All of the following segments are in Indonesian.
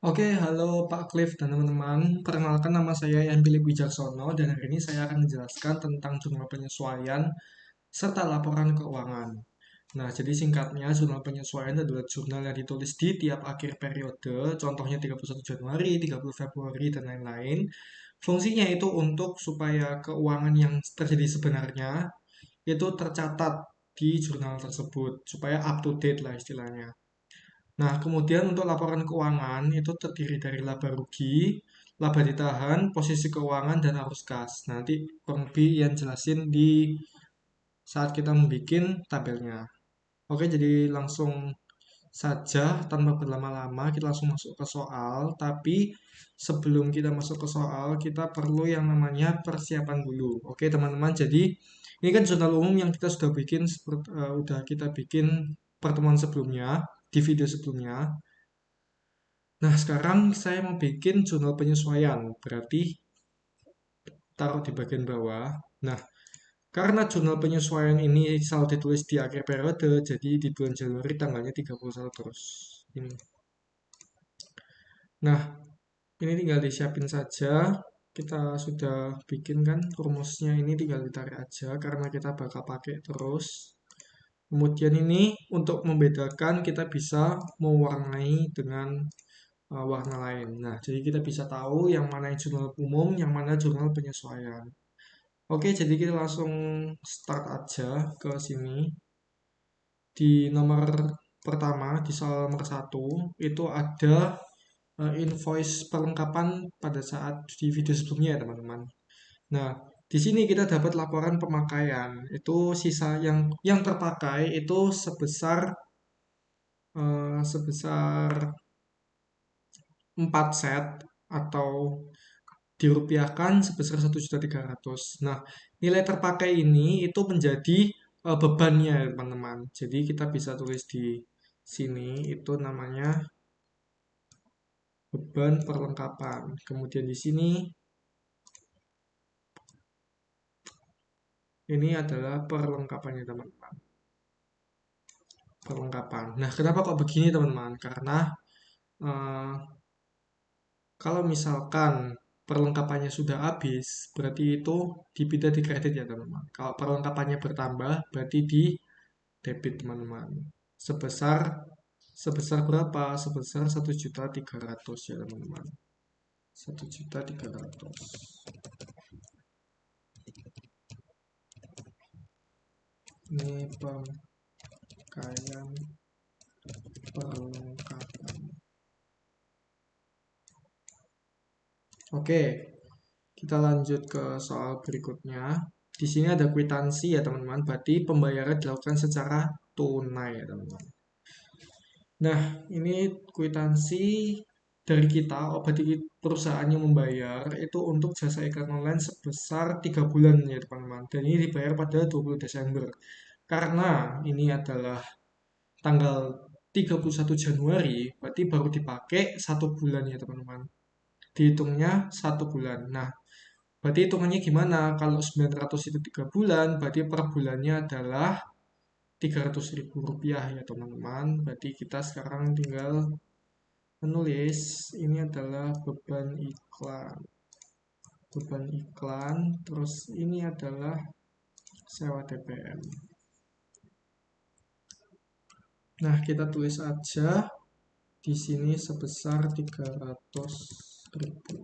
Oke, halo Pak Cliff dan teman-teman. Perkenalkan nama saya Yan Philip Wijaksono dan hari ini saya akan menjelaskan tentang jurnal penyesuaian serta laporan keuangan. Nah, jadi singkatnya jurnal penyesuaian adalah jurnal yang ditulis di tiap akhir periode, contohnya 31 Januari, 30 Februari, dan lain-lain. Fungsinya itu untuk supaya keuangan yang terjadi sebenarnya itu tercatat di jurnal tersebut, supaya up to date lah istilahnya. Nah, kemudian untuk laporan keuangan itu terdiri dari laba rugi, laba ditahan, posisi keuangan, dan arus kas. Nah, nanti kurang lebih yang jelasin di saat kita membuat tabelnya. Oke, jadi langsung saja tanpa berlama-lama kita langsung masuk ke soal. Tapi sebelum kita masuk ke soal, kita perlu yang namanya persiapan dulu. Oke, teman-teman. Jadi ini kan jurnal umum yang kita sudah bikin, udah kita bikin pertemuan sebelumnya, di video sebelumnya. Nah, sekarang saya mau bikin jurnal penyesuaian, berarti taruh di bagian bawah. Nah, karena jurnal penyesuaian ini selalu ditulis di akhir periode, jadi di bulan Januari tanggalnya 31 terus. Ini. Nah, ini tinggal disiapin saja. Kita sudah bikin kan rumusnya ini tinggal ditarik aja karena kita bakal pakai terus. Kemudian ini untuk membedakan kita bisa mewarnai dengan warna lain. Nah, jadi kita bisa tahu yang mana yang jurnal umum, yang mana jurnal penyesuaian. Oke, jadi kita langsung start aja ke sini. Di nomor pertama, di soal nomor satu, itu ada invoice perlengkapan pada saat di video sebelumnya ya teman-teman. Nah, di sini kita dapat laporan pemakaian. Itu sisa yang terpakai itu sebesar 4 set atau dirupiahkan sebesar 1.300.000. Nah, nilai terpakai ini itu menjadi bebannya, teman-teman. Jadi kita bisa tulis di sini itu namanya beban perlengkapan. Kemudian di sini ini adalah perlengkapannya, teman-teman. Perlengkapan. Nah, kenapa kok begini, teman-teman? Karena eh, kalau misalkan perlengkapannya sudah habis, berarti itu debit di kredit ya teman-teman. Kalau perlengkapannya bertambah, berarti di debit teman-teman. Sebesar sebesar berapa? Sebesar 1.300.000 ya teman-teman. 1.300.000. Ini pemakaian perlengkapan. Oke, kita lanjut ke soal berikutnya. Di sini ada kwitansi ya teman-teman. Berarti pembayaran dilakukan secara tunai ya teman-teman. Nah, ini kwitansi dari kita, oh berarti perusahaan yang membayar itu untuk jasa iklan online sebesar 3 bulan ya teman-teman. Dan ini dibayar pada 20 Desember. Karena ini adalah tanggal 31 Januari, berarti baru dipakai 1 bulan ya teman-teman. Dihitungnya 1 bulan. Nah, berarti hitungannya gimana? Kalau 900 itu 3 bulan, berarti per bulannya adalah 300.000 rupiah ya teman-teman. Berarti kita sekarang tinggal menulis ini adalah beban iklan. Beban iklan, terus ini adalah sewa TPM. Nah, kita tulis aja di sini sebesar 300.000.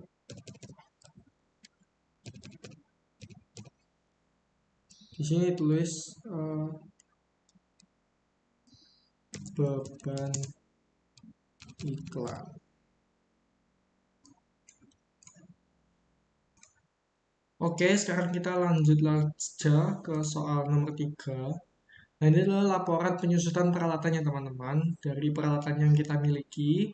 Di sini tulis beban iklan. Oke, sekarang kita lanjut saja ke soal nomor 3. Nah, ini adalah laporan penyusutan peralatannya, teman-teman. Dari peralatan yang kita miliki,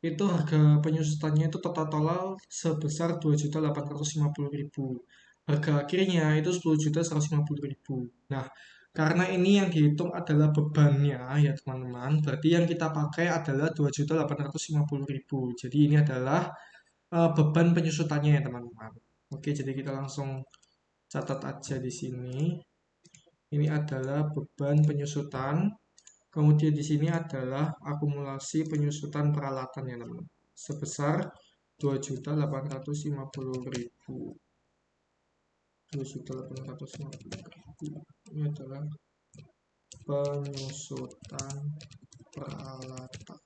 itu harga penyusutannya itu total sebesar 2.850.000. Harga akhirnya itu 10.150.000. Nah, karena ini yang dihitung adalah bebannya ya teman-teman, berarti yang kita pakai adalah 2.850.000. Jadi ini adalah beban penyusutannya ya teman-teman. Oke, jadi kita langsung catat aja di sini. Ini adalah beban penyusutan. Kemudian di sini adalah akumulasi penyusutan peralatan ya teman-teman. sebesar 2.850.000. 2.850.000 ini adalah penyusutan peralatan.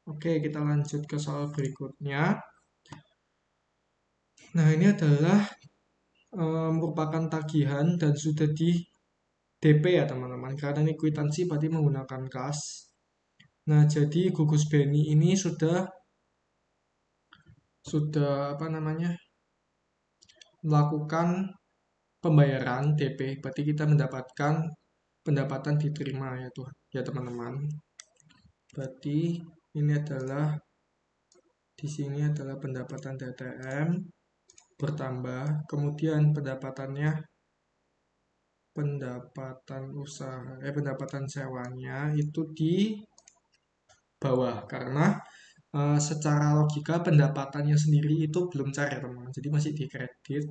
Oke, kita lanjut ke soal berikutnya. Nah, ini adalah merupakan tagihan dan sudah di DP ya teman-teman, karena ini kwitansi berarti menggunakan kas. Nah, jadi gugus Beni ini sudah apa namanya, melakukan pembayaran DP, berarti kita mendapatkan pendapatan diterima ya tuh ya teman-teman. Berarti ini adalah di sini adalah pendapatan DTM bertambah, kemudian pendapatan sewanya itu di bawah karena secara logika pendapatannya sendiri itu belum cair teman-teman, jadi masih di kredit.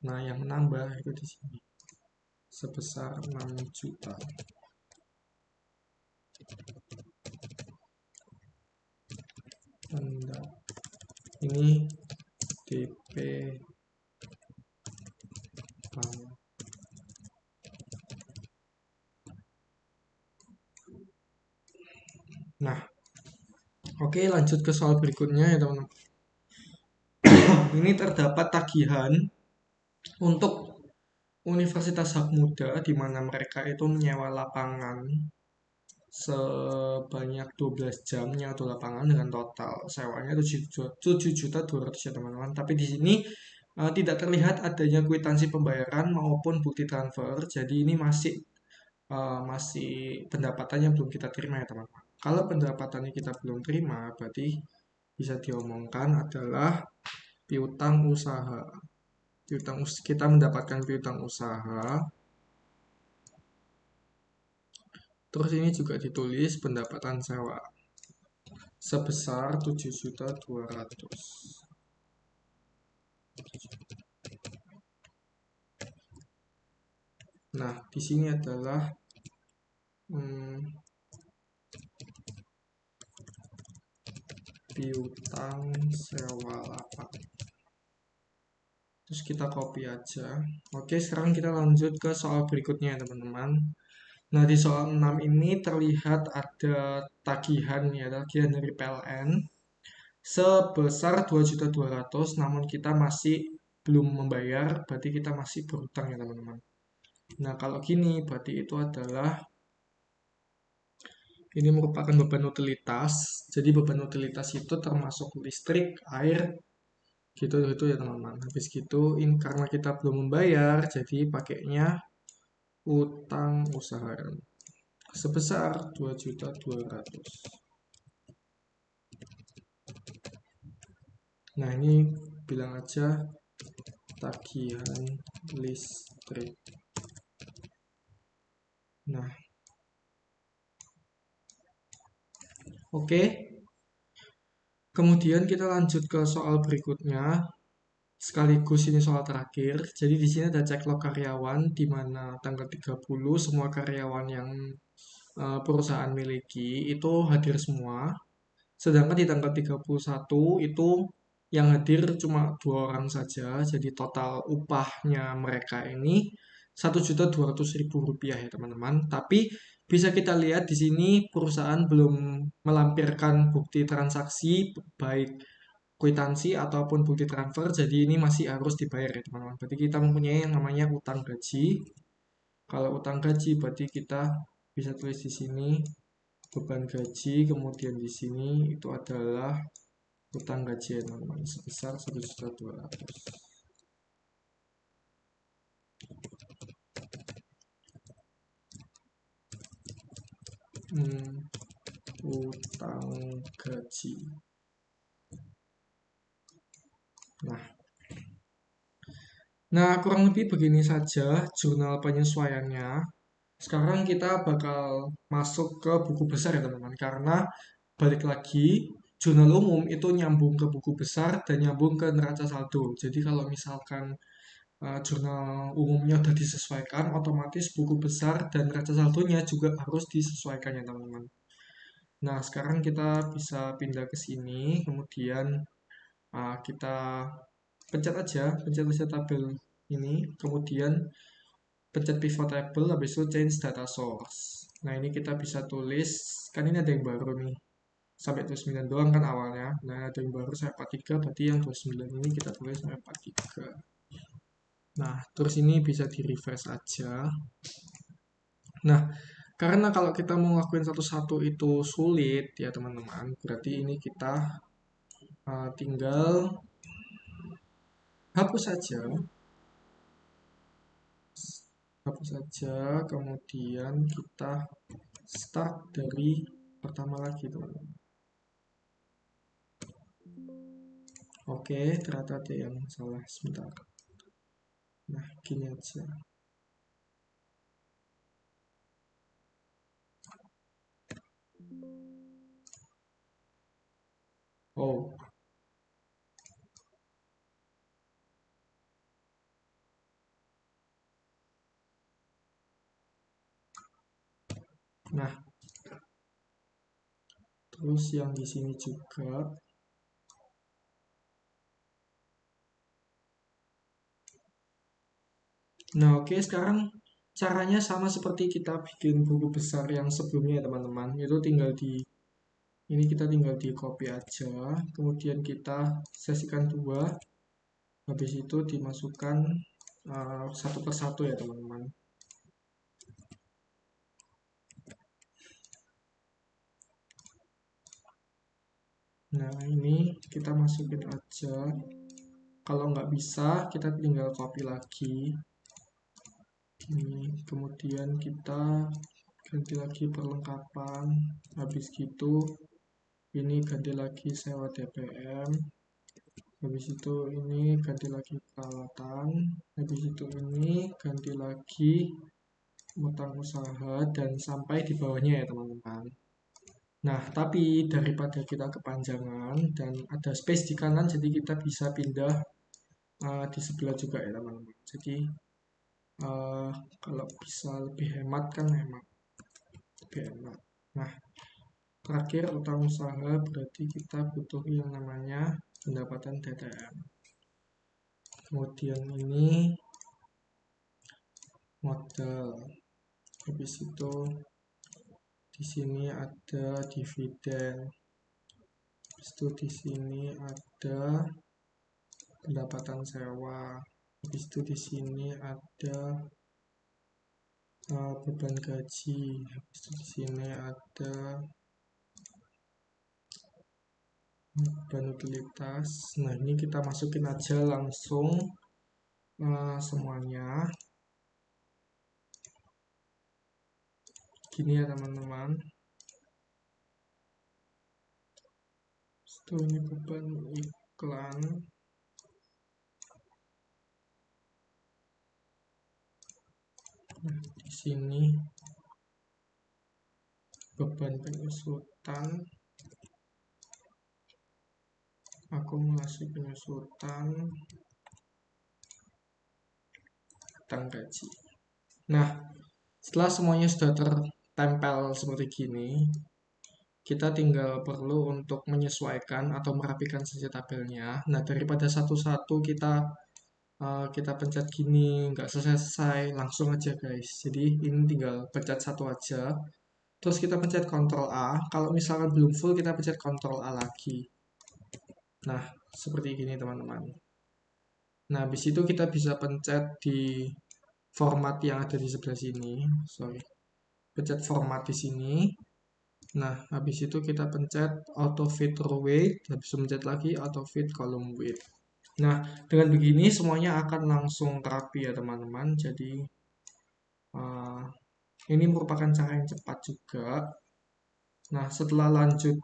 Nah, yang menambah itu di sini sebesar 6 juta. Ini DP bank. Nah, oke, lanjut ke soal berikutnya ya teman-teman. Ini terdapat tagihan untuk Universitas Hak Muda di mana mereka itu menyewa lapangan sebanyak 12 jam nyewa lapangan dengan total sewanya 7.200.000 ya teman-teman. Tapi di sini tidak terlihat adanya kwitansi pembayaran maupun bukti transfer. Jadi ini masih pendapatannya belum kita terima ya teman-teman. Kalau pendapatannya kita belum terima, berarti bisa diomongkan adalah piutang usaha. Kita mendapatkan piutang usaha. Terus ini juga ditulis pendapatan sewa sebesar 7.200.000. Nah, di sini adalah piutang sewa lapangan. Terus kita copy aja. Oke, sekarang kita lanjut ke soal berikutnya ya teman-teman. Nah, di soal 6 ini terlihat ada tagihan dari PLN sebesar 2.200.000, namun kita masih belum membayar, berarti kita masih berhutang ya teman-teman. Nah, kalau gini berarti itu adalah ini merupakan beban utilitas. Jadi beban utilitas itu termasuk listrik, air, gitu ya teman-teman. Habis gitu, karena kita belum membayar, jadi pakainya utang usaha sebesar 2.200.000. Nah, ini bilang aja tagihan listrik. Nah, oke. Kemudian kita lanjut ke soal berikutnya. Sekaligus ini soal terakhir. Jadi di sini ada ceklo karyawan di mana tanggal 30 semua karyawan yang perusahaan miliki itu hadir semua. Sedangkan di tanggal 31 itu yang hadir cuma 2 orang saja. Jadi total upahnya mereka ini 1.200.000 rupiah ya teman-teman. Tapi bisa kita lihat di sini perusahaan belum melampirkan bukti transaksi baik kwitansi ataupun bukti transfer, jadi ini masih harus dibayar ya teman-teman. Berarti kita mempunyai yang namanya utang gaji. Kalau utang gaji berarti kita bisa tulis di sini beban gaji, kemudian di sini itu adalah utang gaji ya teman-teman sebesar 1.200.000. Utang gaji. Nah, kurang lebih begini saja jurnal penyesuaiannya. Sekarang kita bakal masuk ke buku besar ya teman-teman. Karena balik lagi, jurnal umum itu nyambung ke buku besar dan nyambung ke neraca saldo. Jadi kalau misalkan jurnal umumnya sudah disesuaikan, otomatis buku besar dan neraca saldonya juga harus disesuaikan ya teman-teman. Nah, sekarang kita bisa pindah ke sini, kemudian kita pencet aja tabel ini, kemudian pencet pivot table, habis itu change data source. Nah, ini kita bisa tulis, kan ini ada yang baru nih, sampai 29 doang kan awalnya. Nah, ada yang baru sampai 43, berarti yang 29 ini kita tulis sampai 43. Nah, terus ini bisa di refresh aja. Nah, karena kalau kita mau ngelakuin satu-satu itu sulit ya teman-teman, berarti ini kita tinggal hapus saja, kemudian kita start dari pertama lagi teman-teman. Oke, ternyata ada yang salah sebentar. Nah, gini aja. Oh, nah, terus yang di sini juga. Nah, oke, sekarang caranya sama seperti kita bikin buku besar yang sebelumnya ya teman-teman. Itu tinggal di ini kita tinggal di copy aja, kemudian kita sesikan dua, habis itu dimasukkan satu persatu ya teman-teman. Nah, ini kita masukin aja. Kalau nggak bisa, kita tinggal copy lagi. Ini, kemudian kita ganti lagi perlengkapan. Habis gitu, ini ganti lagi sewa DPM. Habis itu ini ganti lagi peralatan. Habis itu ini ganti lagi utang usaha dan sampai di bawahnya ya teman-teman. Nah, tapi daripada kita kepanjangan dan ada space di kanan, jadi kita bisa pindah di sebelah juga ya teman-teman. Jadi uh, kalau bisa lebih hemat kan memang lebih hemat. Nah, terakhir utang usaha berarti kita butuh yang namanya pendapatan DTM. Kemudian ini modal. Habis itu di sini ada dividen. Habis itu di sini ada pendapatan sewa. Habis itu di sini ada beban gaji. Habis itu di sini ada beban utilitas. Nah, ini kita masukin aja langsung semuanya. Gini ya teman-teman. Itu ini beban iklan. Nah, di sini beban penyusutan, akumulasi penyusutan, utang gaji. Nah, setelah semuanya sudah tertempel seperti gini, kita tinggal perlu untuk menyesuaikan atau merapikan saja tabelnya. Nah, daripada satu-satu kita pencet gini, nggak selesai, langsung aja guys. Jadi ini tinggal pencet satu aja. Terus kita pencet Ctrl A. Kalau misalkan belum full, kita pencet Ctrl A lagi. Nah, seperti gini teman-teman. Nah, habis itu kita bisa pencet di format yang ada di sebelah sini. Sorry. Pencet format di sini. Nah, habis itu kita pencet auto fit row weight. Habis itu pencet lagi auto fit column weight. Nah, dengan begini semuanya akan langsung rapi ya teman-teman. Jadi, uh, ini merupakan cara yang cepat juga. Nah, setelah lanjut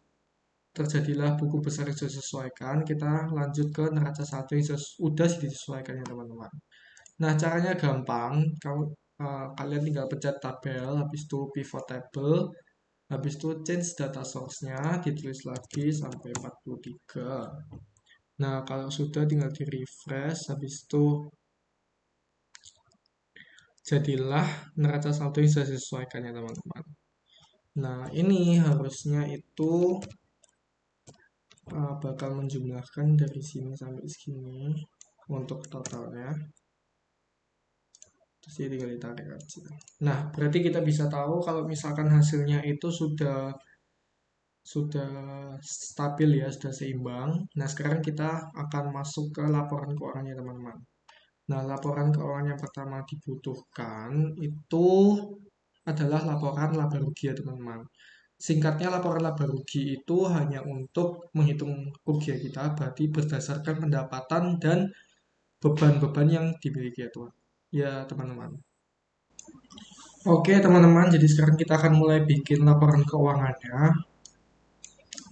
terjadilah buku besar yang disesuaikan, kita lanjut ke neraca satu yang sudah disesuaikan ya teman-teman. Nah, caranya gampang. Kalian tinggal pencet tabel, habis itu pivot table, habis itu change data source-nya, ditulis lagi sampai 43. Nah, kalau sudah tinggal di refresh, habis itu jadilah neraca saldo yang sudah disesuaikan ya teman-teman. Nah, ini harusnya itu bakal menjumlahkan dari sini sampai sini untuk totalnya. Terus ya tinggal ditarik aja. Nah, berarti kita bisa tahu kalau misalkan hasilnya itu sudah stabil ya, sudah seimbang. Nah, sekarang kita akan masuk ke laporan keuangannya, teman-teman. Nah, laporan keuangan yang pertama dibutuhkan itu adalah laporan laba rugi ya, teman-teman. Singkatnya, laporan laba rugi itu hanya untuk menghitung kerugian kita, berarti berdasarkan pendapatan dan beban-beban yang dimiliki ya, Tuhan. Ya, teman-teman. Oke, teman-teman, jadi sekarang kita akan mulai bikin laporan keuangannya.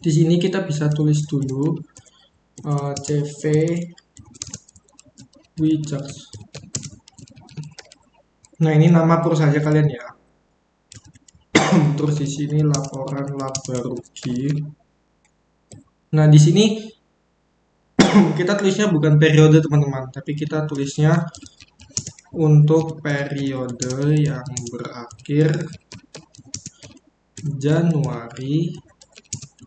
Di sini kita bisa tulis dulu CV Wijaks. Nah, ini nama perusahaan kalian ya. Terus di sini laporan laba rugi. Nah, di sini kita tulisnya bukan periode, teman-teman, tapi kita tulisnya untuk periode yang berakhir Januari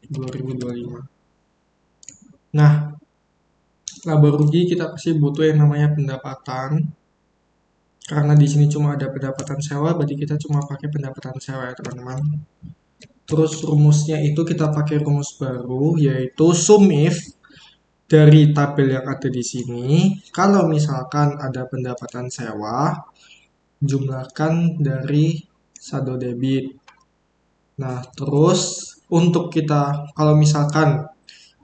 2025. Nah, laba rugi kita pasti butuh yang namanya pendapatan. Karena di sini cuma ada pendapatan sewa, berarti kita cuma pakai pendapatan sewa ya, teman-teman. Terus rumusnya itu kita pakai rumus baru, yaitu sum if dari tabel yang ada di sini. Kalau misalkan ada pendapatan sewa, jumlahkan dari saldo debit. Nah, terus untuk kita, kalau misalkan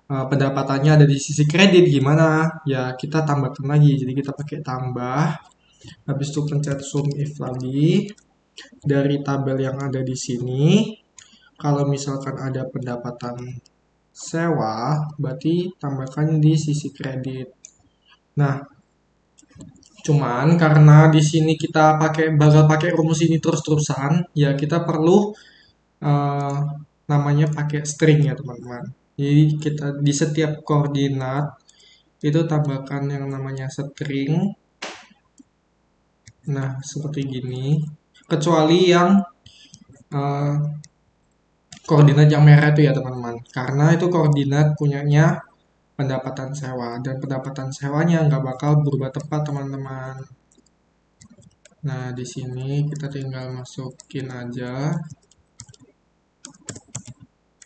pendapatannya ada di sisi kredit gimana? Ya, kita tambahkan lagi. Jadi kita pakai tambah. Habis itu pencet sum if lagi dari tabel yang ada di sini. Kalau misalkan ada pendapatan sewa, berarti tambahkan di sisi kredit. Nah, cuman karena di sini kita bakal pakai rumus ini terus-terusan, ya kita perlu eh, namanya pakai string ya, teman-teman. Jadi kita di setiap koordinat itu tambahkan yang namanya string. Nah, seperti gini. Kecuali yang eh, koordinat yang merah itu ya, teman-teman. Karena itu koordinat punyanya pendapatan sewa. Dan pendapatan sewanya nggak bakal berubah tempat, teman-teman. Nah, di sini kita tinggal masukin aja.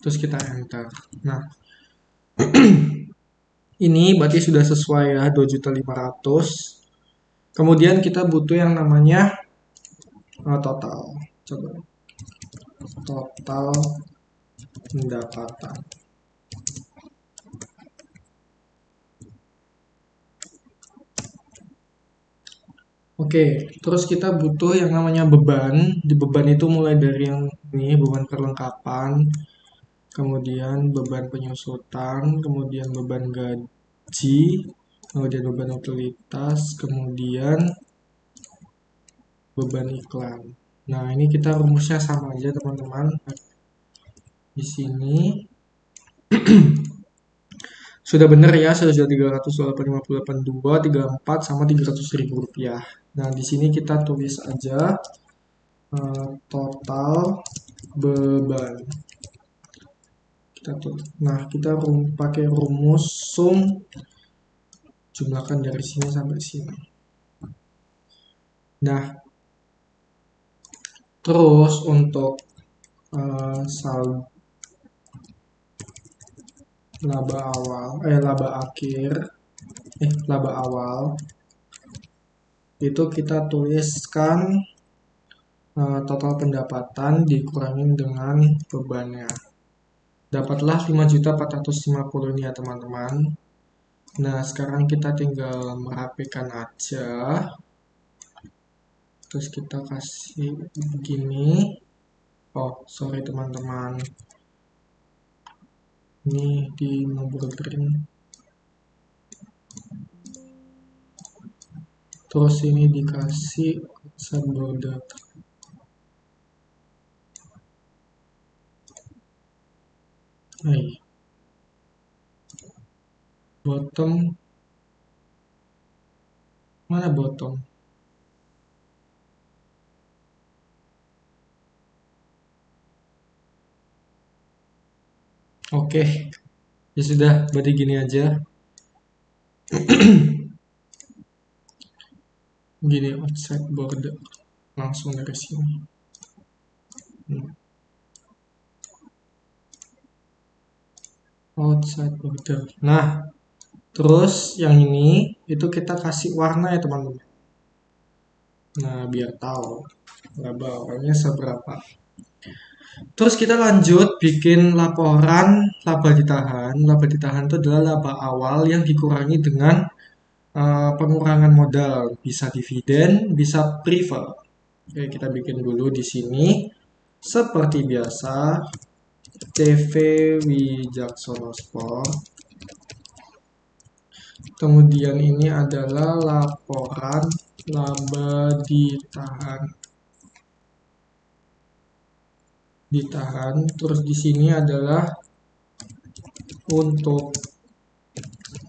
Terus kita enter. Nah, ini berarti sudah sesuai ya, 2.500.000. Kemudian kita butuh yang namanya total. Coba. Total pendapatan. Oke, terus kita butuh yang namanya beban. Di beban itu mulai dari yang ini, beban perlengkapan, kemudian beban penyusutan, kemudian beban gaji, kemudian beban utilitas, kemudian beban iklan. Nah, ini kita rumusnya sama aja, teman-teman. Di sini sudah benar ya, sudah 300.852, 34 sama 300.000 rupiah. Nah, di sini kita tulis aja total beban. Nah, kita pakai rumus sum, jumlahkan dari sini sampai sini. Nah, terus untuk saldo laba awal itu kita tuliskan total pendapatan dikurangin dengan bebannya. Dapatlah 5.450 ini ya, teman-teman. Nah, sekarang kita tinggal merapikan aja. Terus kita kasih begini. Oh, sorry teman-teman. Ini di nomor green. Terus ini dikasih subborder. Bottom. Mana bottom? Oke, ya sudah, berarti gini aja. Gini, outside border. Langsung dari sini. Outside border. Nah, terus yang ini, itu kita kasih warna ya teman-teman. Nah, biar tahu laba awalnya seberapa. Terus kita lanjut bikin laporan laba ditahan. Laba ditahan itu adalah laba awal yang dikurangi dengan pengurangan modal. Bisa dividen, bisa preferred. Oke, kita bikin dulu di sini. Seperti biasa, TV Wijaksono Sport. Kemudian ini adalah laporan laba ditahan. Terus di sini adalah untuk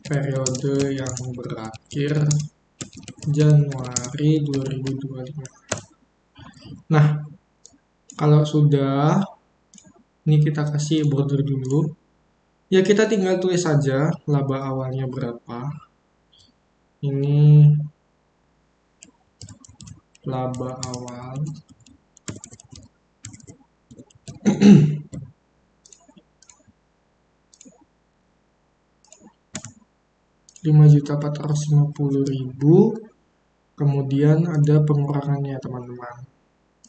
periode yang berakhir Januari 2025. Nah, kalau sudah, ini kita kasih border dulu. Ya kita tinggal tulis saja laba awalnya berapa. Ini laba awal 5.450.000. Kemudian ada pengurangannya teman-teman.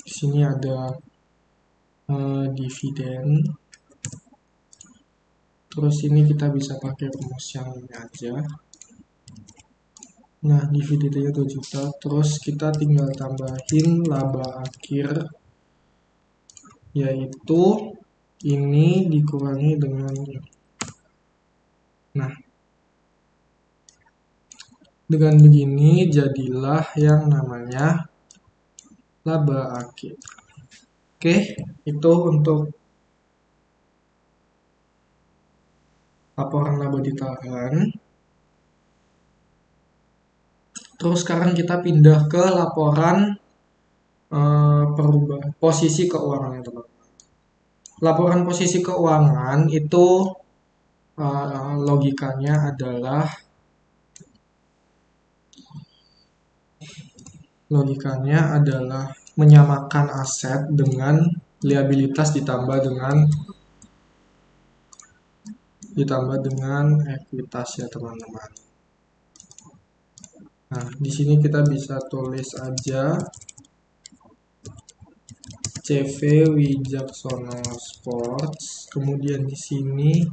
Di sini ada dividen. Terus ini kita bisa pakai rumus yang ini aja. Nah, dividennya 2 juta. Terus kita tinggal tambahin laba akhir, yaitu ini dikurangi dengan ini. Nah, dengan begini jadilah yang namanya laba akhir. Oke, itu untuk laporan laba ditahan. Terus sekarang kita pindah ke laporan perubahan posisi keuangan ya teman-teman. Laporan posisi keuangan itu logikanya adalah menyamakan aset dengan liabilitas ditambah dengan ekuitas ya teman-teman. Nah, di sini kita bisa tulis aja CV Wijaksono Sports. Kemudian di sini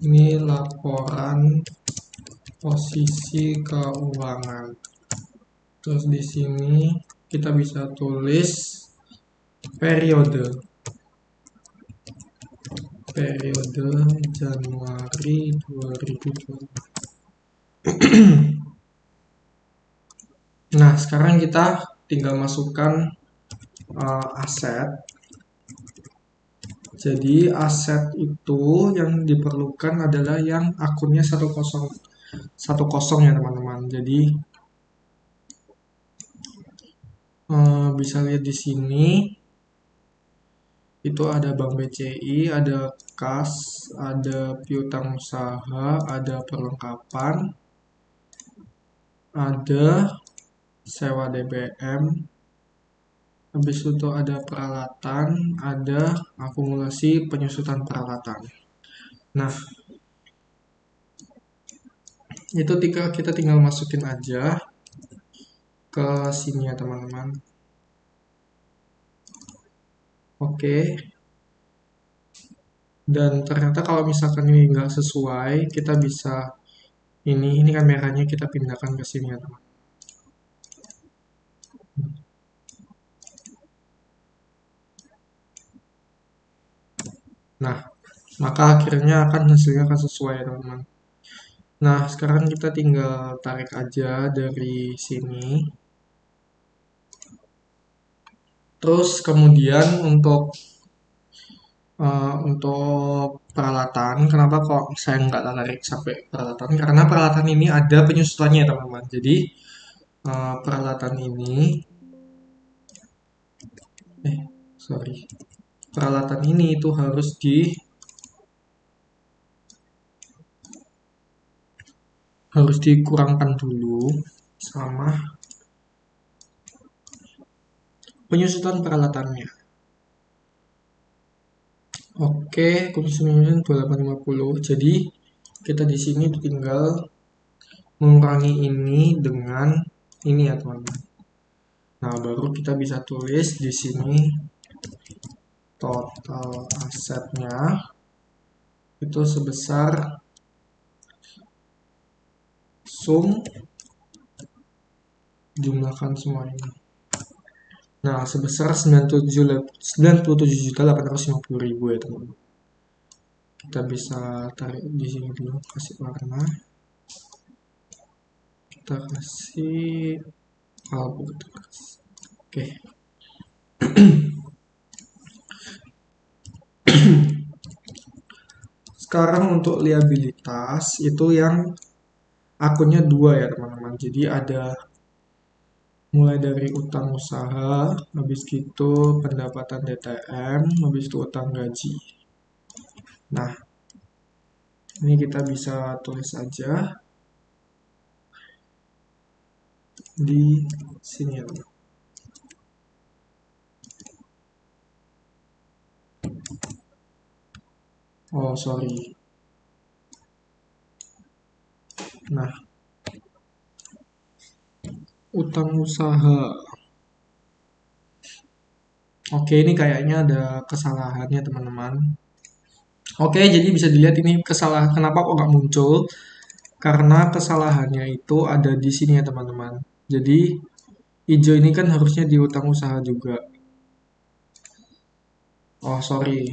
ini laporan posisi keuangan. Terus di sini kita bisa tulis periode Januari 2020. Nah, sekarang kita tinggal masukkan aset. Jadi aset itu yang diperlukan adalah yang akunnya 10 ya teman-teman. Jadi bisa lihat di sini itu ada Bank BCI, ada kas, ada piutang usaha, ada perlengkapan, ada sewa DBM, habis itu ada peralatan, ada akumulasi penyusutan peralatan. Nah, itu kita tinggal masukin aja ke sini ya teman-teman. Oke. Dan ternyata kalau misalkan ini nggak sesuai, kita bisa ini kan merahnya kita pindahkan ke sini ya teman. Nah, maka akhirnya hasilnya akan sesuai ya teman-teman. Nah, sekarang kita tinggal tarik aja dari sini. Terus kemudian untuk peralatan, kenapa kok saya nggak tarik sampai peralatan? Karena peralatan ini ada penyusutannya teman-teman. Jadi peralatan ini, sorry, peralatan ini itu harus dikurangkan dulu sama penyusutan peralatannya. Oke, penyusutan 2850. Jadi kita di sini tinggal mengurangi ini dengan ini ya teman-teman. Nah, baru kita bisa tulis di sini total asetnya itu sebesar sum jumlahkan semua ini. Nah, sebesar 97.850.000 ya teman-teman. Kita bisa tarik di sini dulu, kasih warna. Kita kasih abu. Oke. Sekarang untuk liabilitas itu yang akunnya 2 ya teman-teman. Jadi ada mulai dari utang usaha, habis gitu pendapatan DTM, habis itu utang gaji. Nah, ini kita bisa tulis aja di sini ya teman. Oh, sorry. Nah, utang usaha. Oke, ini kayaknya ada kesalahannya teman-teman. Oke, jadi bisa dilihat ini kesalahan. Kenapa kok nggak muncul? Karena kesalahannya itu ada di sini ya teman-teman. Jadi hijau ini kan harusnya di utang usaha juga. Oh, sorry.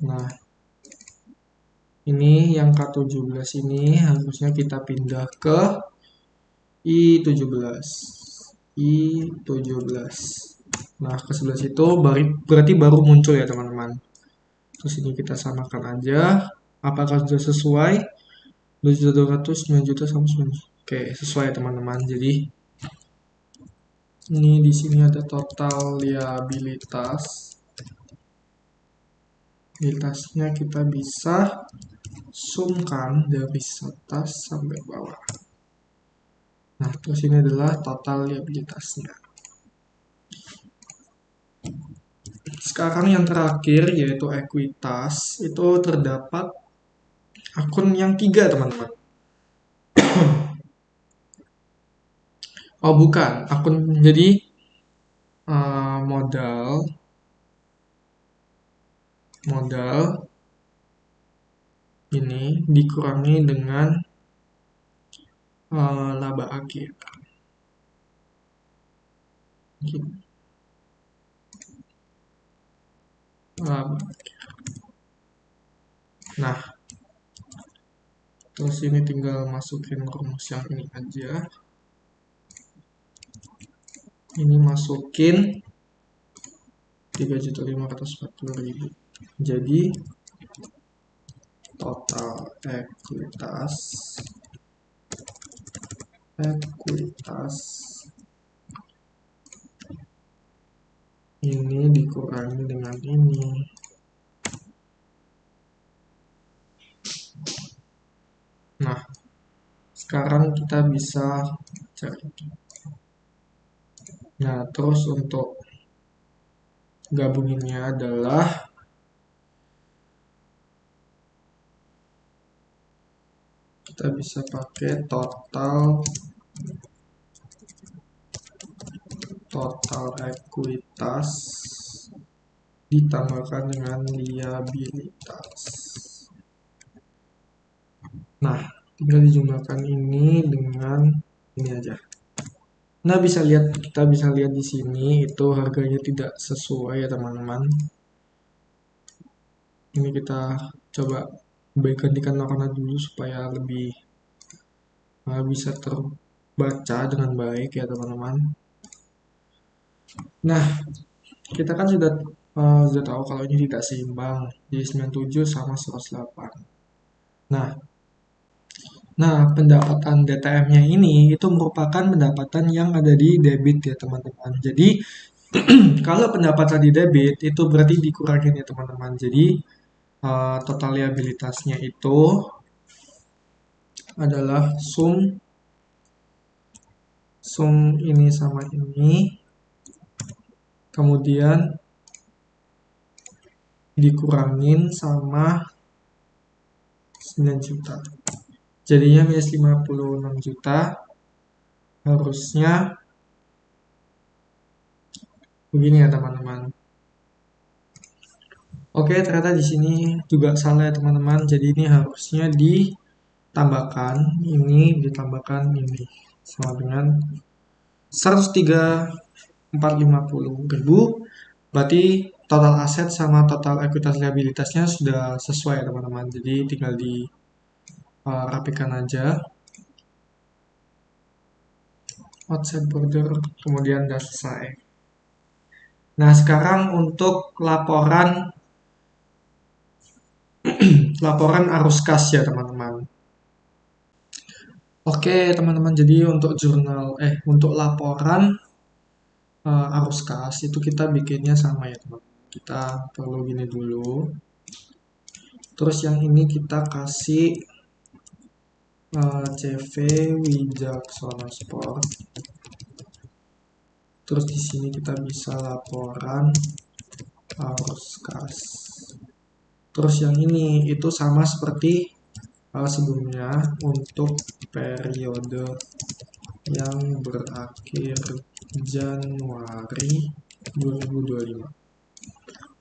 Nah, ini yang K17 ini harusnya kita pindah ke I17. I17. Nah, ke 11 itu berarti baru muncul ya teman-teman. Terus ini kita samakan aja. Apakah sudah sesuai? 2.200, 9 juta sama 9 juta. Oke, sesuai ya teman-teman. Jadi ini di sini ada total liabilitas. Liabilitasnya kita bisa sumkan dari atas sampai bawah. Nah, terus ini adalah total liabilitasnya. Sekarang yang terakhir yaitu ekuitas. Itu terdapat akun yang 3 teman-teman. Oh bukan, akun jadi modal ini dikurangi dengan laba akhir. Laba akhir. Nah, terus ini tinggal masukin rumus yang ini aja. Ini masukin 3.540.000. Jadi total ekuitas ini dikurangi dengan ini. Nah, sekarang kita bisa cari. Nah, terus untuk gabunginnya adalah kita bisa pakai total ekuitas ditambahkan dengan liabilitas. Nah, tinggal dijumlahkan ini dengan ini aja. Nah, kita bisa lihat di sini itu harganya tidak sesuai ya teman-teman. Ini kita coba gantikan warna dulu supaya lebih bisa terbaca dengan baik ya teman-teman. Nah, kita kan sudah tahu kalau ini tidak seimbang di 97 sama 108. Nah, pendapatan DTM-nya ini itu merupakan pendapatan yang ada di debit ya teman-teman. Jadi Kalau pendapatan di debit itu berarti dikurangin ya teman-teman. Jadi total liabilitasnya itu adalah sum ini sama ini, kemudian dikurangin sama 9 juta. Jadinya minus 56 juta. Harusnya begini ya teman-teman. Oke, ternyata di sini juga salah ya teman-teman. Jadi ini harusnya ditambahkan ini sama dengan 103.450.000. Berarti total aset sama total ekuitas liabilitasnya sudah sesuai ya teman-teman. Jadi tinggal dirapikan aja. Outside border, kemudian udah selesai. Nah, sekarang untuk laporan arus kas ya teman-teman. Oke teman-teman, jadi untuk laporan arus kas itu kita bikinnya sama ya teman-teman. Kita perlu gini dulu. Terus yang ini kita kasih CV Wijaksono Sport. Terus di sini kita bisa laporan arus kas. Terus yang ini itu sama seperti sebelumnya untuk periode yang berakhir Januari 2025.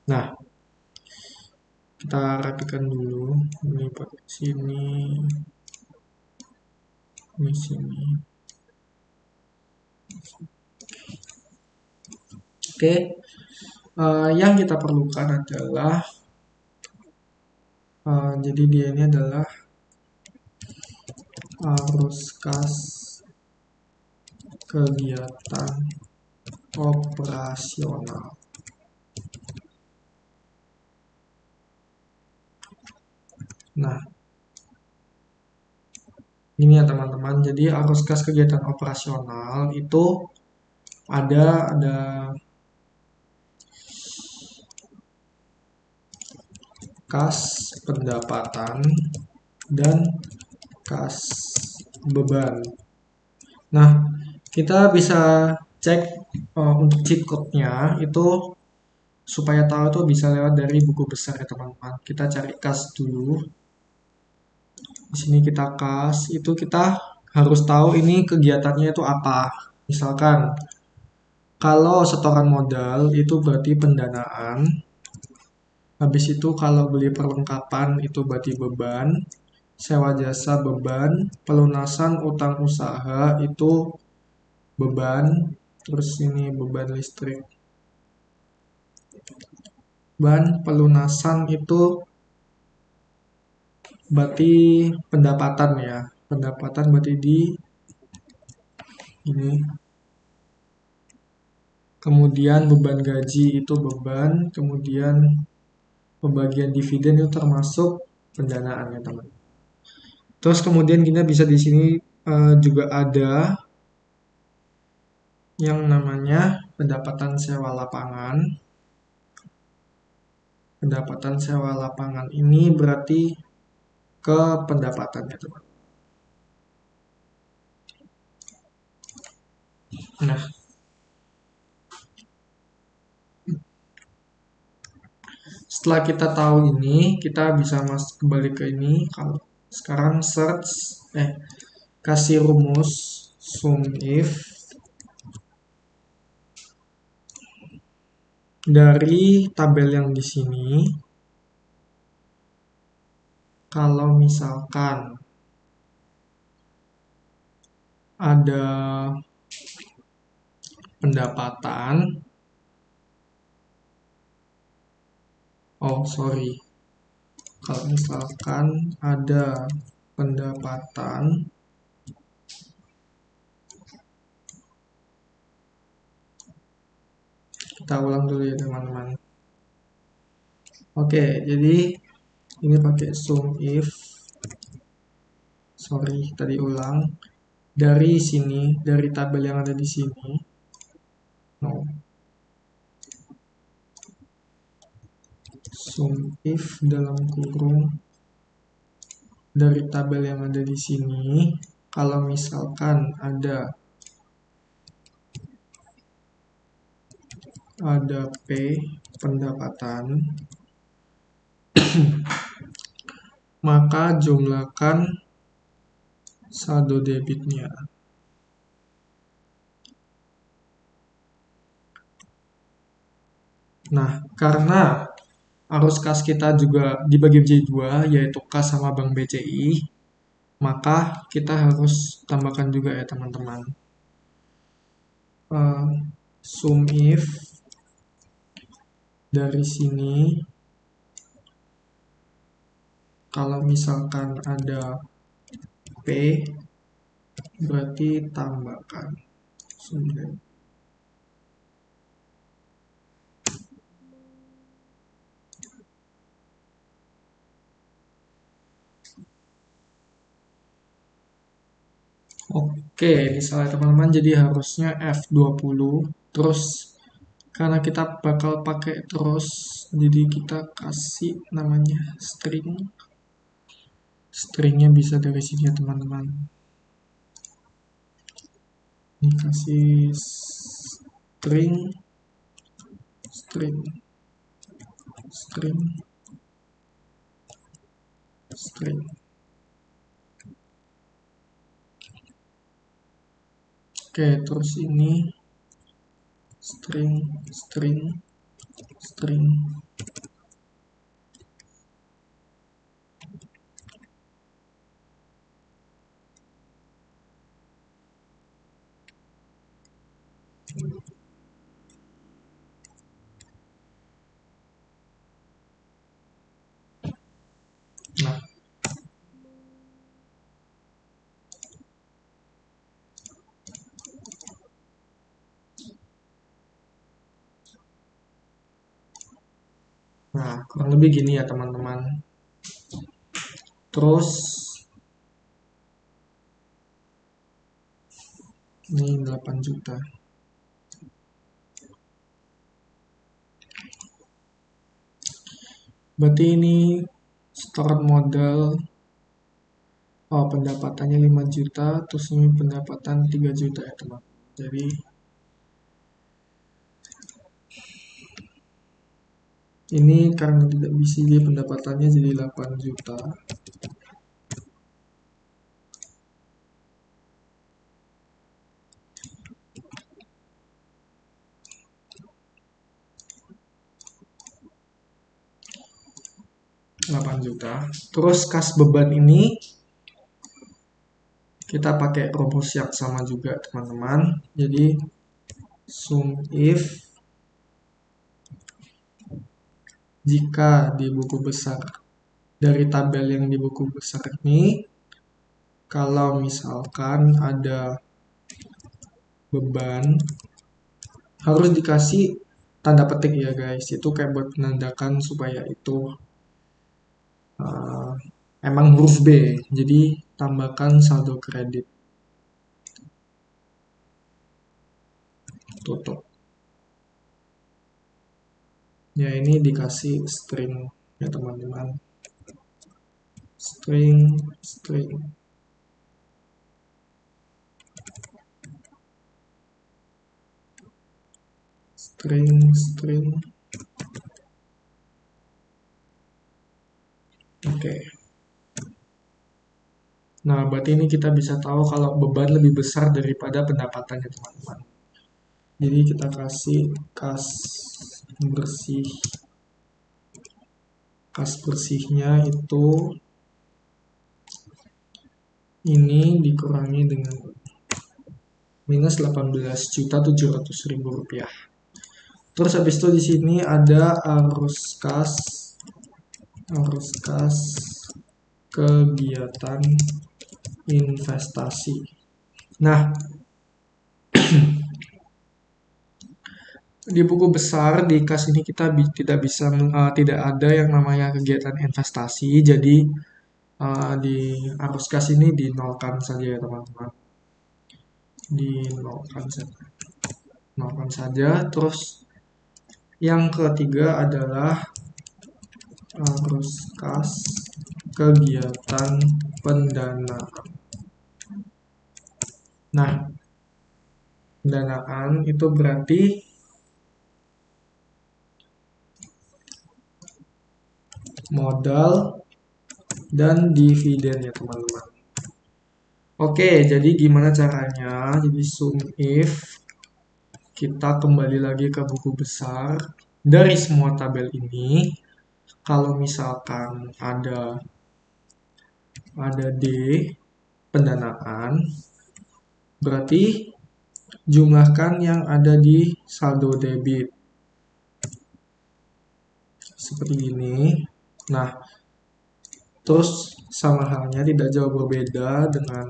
Nah, kita rapikan dulu. Ini pakai sini, ini sini. Oke, yang kita perlukan adalah jadi dia ini adalah arus kas kegiatan operasional. Nah, ini ya teman-teman. Jadi arus kas kegiatan operasional itu ada kas pendapatan dan kas beban. Nah, kita bisa cek untuk cheat code-nya itu supaya tahu itu bisa lewat dari buku besar ya teman-teman. Kita cari kas dulu. Di sini kita kas, itu kita harus tahu ini kegiatannya itu apa. Misalkan kalau setoran modal itu berarti pendanaan. Habis itu kalau beli perlengkapan itu berarti beban. Sewa jasa beban, pelunasan utang usaha itu beban, terus ini beban listrik. Beban pelunasan itu berarti pendapatan ya. Pendapatan berarti di ini. Kemudian beban gaji itu beban, kemudian pembagian dividen itu termasuk pendanaan ya teman. Terus kemudian kita bisa di sini juga ada yang namanya pendapatan sewa lapangan. Pendapatan sewa lapangan ini berarti ke pendapatannya teman. Nah, setelah kita tahu ini, kita bisa masuk kembali ke ini. Kalau sekarang kasih rumus sum if dari tabel yang di sini. Kalau misalkan ada pendapatan, kalau misalkan ada pendapatan kita ulang dulu ya teman-teman. Oke, jadi ini pakai sum if tadi ulang dari sini, dari tabel yang ada di sini. No. sum if dalam kurung dari tabel yang ada di sini, kalau misalkan ada P pendapatan, maka jumlahkan saldo debitnya. Nah, karena arus kas kita juga dibagi menjadi dua, yaitu kas sama Bank BCI, maka kita harus tambahkan juga ya teman-teman. Sum if dari sini, kalau misalkan ada P, berarti tambahkan sum if. Oke, ini salah teman-teman, jadi harusnya F20. Terus, karena kita bakal pakai terus, jadi kita kasih namanya string. Stringnya bisa dari sini ya teman-teman. Ini kasih string, string, string, string. Oke, terus ini string, string, string. Nah, kurang lebih gini ya teman-teman. Terus ini 8 juta. Berarti ini start modal, pendapatannya 5 juta, terus ini pendapatan 3 juta ya teman. Jadi ini karena tidak bisa, dia pendapatannya jadi 8 juta. Terus kas beban ini kita pakai rumus yang sama juga teman-teman. Jadi sum if jika di buku besar, dari tabel yang di buku besar ini, kalau misalkan ada beban, harus dikasih tanda petik ya guys. Itu kayak buat menandakan supaya itu emang huruf B. Jadi tambahkan saldo kredit. Tutup. Ya ini dikasih string ya teman-teman. String, string. String, string. Oke. Nah, berarti ini kita bisa tahu kalau beban lebih besar daripada pendapatannya teman-teman. Jadi kita kasih kas bersih. Kas bersihnya itu ini dikurangi dengan minus 18.700.000 rupiah. Terus habis itu di sini ada arus kas kegiatan investasi. Nah, di buku besar di kas ini kita tidak ada yang namanya kegiatan investasi. Jadi di arus kas ini dinolkan saja ya teman-teman. Dinolkan saja. Nolkan saja. Terus yang ketiga adalah arus kas kegiatan pendanaan. Nah, pendanaan itu berarti modal dan dividen ya teman-teman. Oke, jadi gimana caranya? Jadi sum if kita kembali lagi ke buku besar. Dari semua tabel ini, kalau misalkan ada D pendanaan, berarti jumlahkan yang ada di saldo debit. Seperti ini. Nah, terus sama halnya tidak jauh berbeda dengan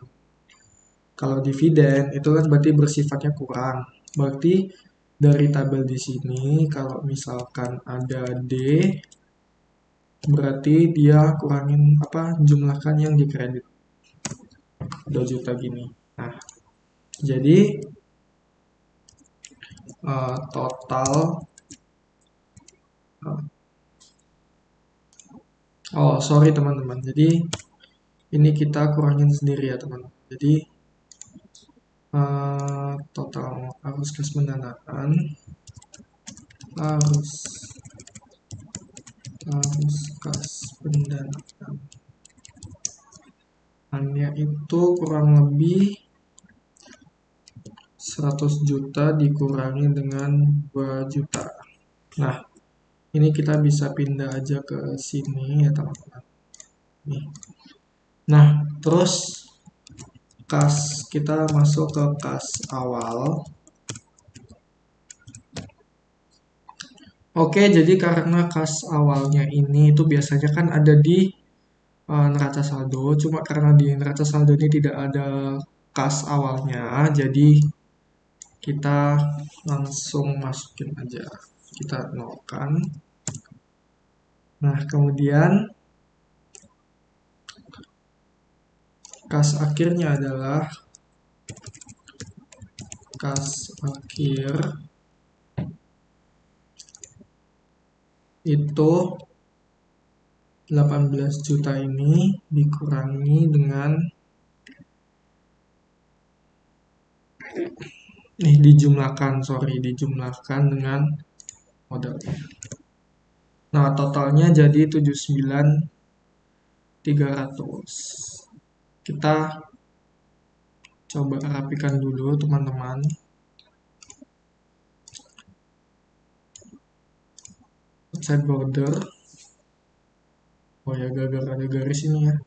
kalau dividen, itu kan berarti bersifatnya kurang. Berarti dari tabel di sini, kalau misalkan ada D, berarti dia kurangin jumlahkan yang dikredit. 2 juta gini. Nah, jadi total sorry teman-teman. Jadi ini kita kurangin sendiri ya teman-teman. Jadi total arus kas pendanaan arus kas pendanaan hanya itu kurang lebih 100 juta dikurangi dengan 2 juta. Nah, ini kita bisa pindah aja ke sini ya teman-teman. Nih. Nah, terus kita masuk ke kas awal. Oke, jadi karena kas awalnya ini itu biasanya kan ada di neraca saldo, cuma karena di neraca saldo ini tidak ada kas awalnya, jadi kita langsung masukin aja. Kita nolkan. Nah, kemudian kas akhirnya adalah kas akhir itu 18 juta ini dikurangi dengan dijumlahkan dengan modalnya. Nah, totalnya jadi 79.300. Kita coba rapikan dulu teman-teman. Outside border. Oh ya, gara-gara ada garis ini ya.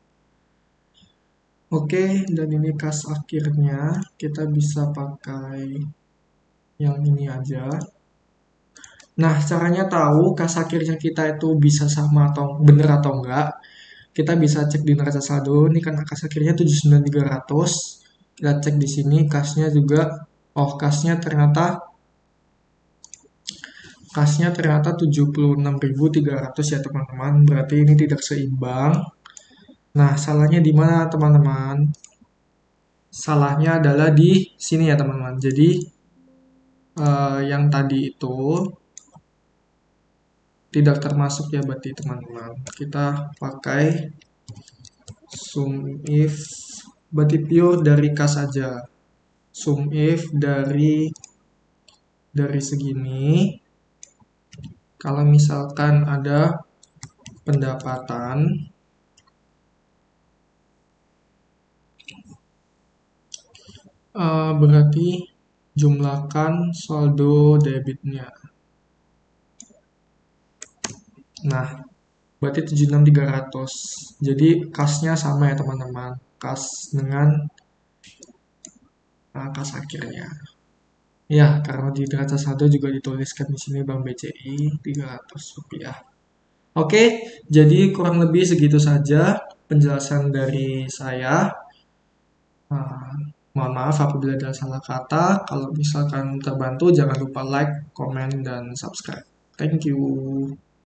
Oke, dan ini kas akhirnya. Kita bisa pakai yang ini aja. Nah, caranya tahu kas akhirnya kita itu bisa sama atau bener atau enggak. Kita bisa cek di neraca saldo. Ini kan kas akhirnya 79.300. Kita cek di sini kasnya juga. Oh, kasnya ternyata 76.300 ya teman-teman. Berarti ini tidak seimbang. Nah, salahnya di mana teman-teman? Salahnya adalah di sini ya teman-teman. Jadi yang tadi itu tidak termasuk ya berarti teman-teman. Kita pakai sum if berarti pure dari kas aja. Sum if dari segini. Kalau misalkan ada pendapatan berarti jumlahkan saldo debitnya. Nah, berarti 76.300. Jadi kasnya sama ya teman-teman. Kas dengan kas akhirnya. Ya, karena di neraca saldo juga dituliskan di sini Bank BCI Rp300. Oke, jadi kurang lebih segitu saja penjelasan dari saya. Mohon maaf apabila ada salah kata. Kalau misalkan terbantu, jangan lupa like, komen, dan subscribe. Thank you.